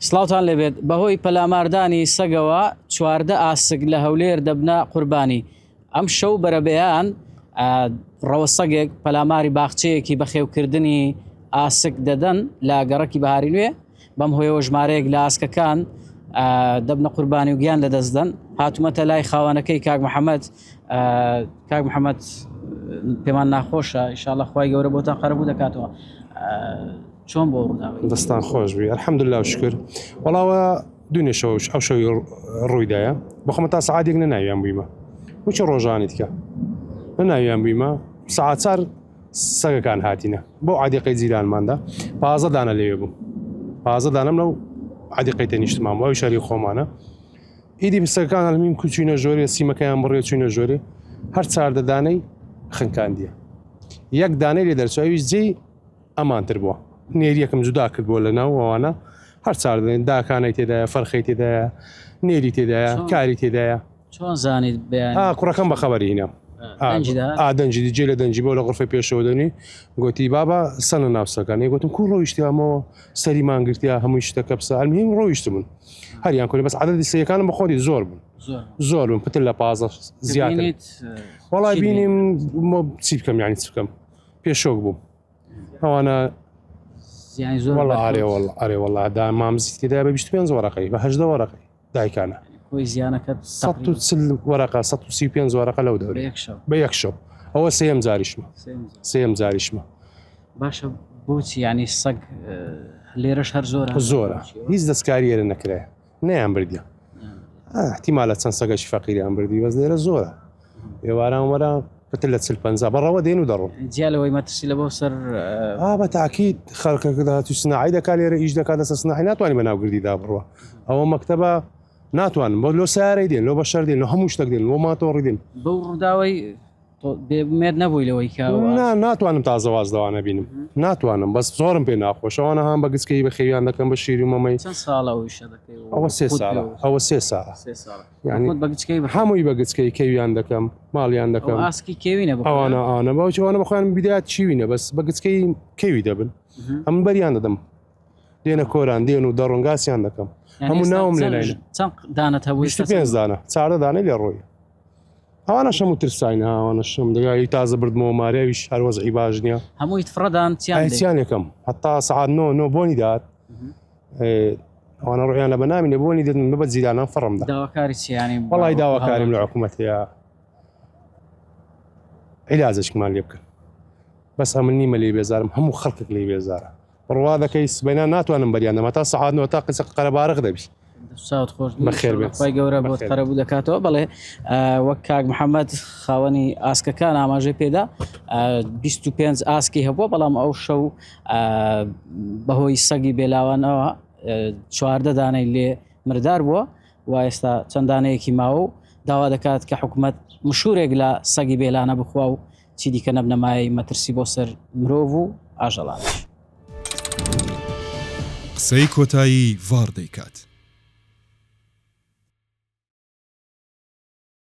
سڵاوتان لێبێت بەهۆی پەلاماردانی سەگەوە 14 ئاسک لە هەولێر دەبنە قوربانی. ئەم شەو بەرەبەیان ڕەوە سەگێک پەلاماری باخچەیەکی بەخێوکردنی ئاسک دەدەن لە گەڕەکی بەهاری نوێ. بەم هۆیەوە ژمارەیەک لە ئاسکەکان دەبنە قوربانی و گیان لەدەستدەن. هاتومەتە لای خاوەنەکەی کاک محەممەد. کاک محەممەد پێمان ناخۆشە، ئینشاڵڵا خوای گەورە بۆتان قەرەبوو دەکاتەوە. چۆن بۆ ڕووداوی؟ دەستان خۆش بی الحەمدوللا و شکر. وەڵاوە دوێنێ شەوش ئەو شەوی ڕوویدایە بەخۆمە تا سەعاتێک نەناویان بوویمە وچە ڕۆژانی دیکە نەناویان بوویمە سەعات 4 سەگەکان هاتینە بۆ عادیقەی جیرانماندا 15 دانە لێوێ بوو 15 دانەم لەو عادیقەی تەنیشتمان بوو ئەوی شاری خۆمانە. ئیدی سەگەکان هەڵمیم کوچوینە ژۆرێ سیمەکەیان بڕێ چوینە ژۆرێ هەر 14 دانەی خنکاندیە یەک دانەی لێ دەرچوویش جێی ئەمانتر بووە نێریەکەم جودا کرد بۆ لە ناو ئەوانە هەر 14 داکانەی تێدایە فەرخی تێدایە نێری تێدایە کاری تێدایە. چۆن زانیت بێن؟ کوڕەکەم بەخەبەری هینە دەنجی جێ لە دەنجی بۆ لە غرفەی پێشەوە دەنی گوتی بابا سەنە ناوسەکانی گوتم کو ڕۆیشتیامەوە سەریمان گرتیا هەمووی شتەکە بسە ئەلمیم ڕۆیشت بوون هەریان کوێ بەس عەدەدی سەیەکانم بە خۆی زۆر بوون زۆر بوون پتر لە 15 زیاتر. وەڵای بینیم چی بکەم یانی چ بکەم پێشۆک بووم ئەوانە والله ئارێ وەڵا دا مامزی تێدا بە 25 وەرەقەی بە 18 وەرەقەی دایکانە کۆی زیانەکەت 140 وەرەقە 135 وەرەقە لەو دەورە بە یەک شەو ئەوە سێم جاریشمە. باشە بۆچی ینی سەگ لێرەش هەر زۆرە هیچ دەستکاری ئێرە نەکرێ نەیان بردیە احتیمالە چەند سەگەشی فەقیریان بردی بەس لێرە زۆرە ئێواران وەرە پتر لە 40-50 بەڕەوە دێن و دەڕۆن جیالەوەی مەترسی لە بۆ سەر بە تاکید خەڵکەکەدا تو سناعی دەکا لێرە ئیش دەکات دەسە سناحی ناتوانانی بە ناوگردیدا بڕوە ئەوە مەکتەبە ناتوانم بۆ لۆ سیارەی دێن لۆ بەشەر دێن لە هەموو شتێک دێن لۆ ماتۆڕی دێن بەو ڕووداوی بێمێر نەبووی لەوەی ناتوانم تازە وازدەوانە بینم ناتوانم بەس زۆرم پێ ناخۆشەوانە هەم بە گچکەی بە خێویان دەکەم بە شیری و مەمەی ئەوە 3 ساڵە ئەوە 3 ساڵە هەمووی بە گچکەی کەویان دەکەم ماڵیان دەکەم ئاسکی کێوینە ئەوانە ئانە باوچەوانە بەخۆیان بیدات چیوینە بەس بە گچکەی کەوی دەبن هەم بەریان دەدەم دێنە کۆران دێن و دەڕۆنگاسیان دەکەم هەموو ناوم لێناینە چەند دانەت هەبووی 25 دانە 14 دانەی لێ ڕۆی ئەوانە شەم و ترساینە ئەوانە شەم دەگای تازە بردمەوە مارێویش هەر وەزعی باش نییە هەمووی فڕەدان چیان یەکەم هەتا سەعات 9 بۆنی دات ئەوانە ڕۆیان لە بەنامینە بۆنی دەدن بە جیرانان فڕمدا داواکاری چیانی وەڵای داواکاریم لە حکوومەتەیە عیلازێکمان لێ بکەن بەس ئەمن نیمە لێ بێزارم هەموو خەڵکێک لێ بێزارە ڕوا دەکەی سبەینا ناتوانم بەریانەمە تا سەعات 9 تا قسە قەرەبارق دەبی ساوت خۆش بەخێر بێت خی گەورە بۆت قەرەبوو دەکاتەوە. بەڵێ وەک کاک محەممەد خاوەنی ئاسکەکان ئاماژەی پێدا 25 ئاسکی هەبووە بەڵام ئەو شەو بەهۆی سەگی بێلاوانەوە 14 دانەی لێ مردار بووە و ئێستا چەندانەیەکی ماوە و داوا دەکات کە حکوومەت مشورێک لە سەگی بێلانە بخوا و چی دیکە نەبنەمای مەترسی بۆ سەر مرۆڤ و ئاژەڵانش. قسەی کۆتایی ڤار دەیکات.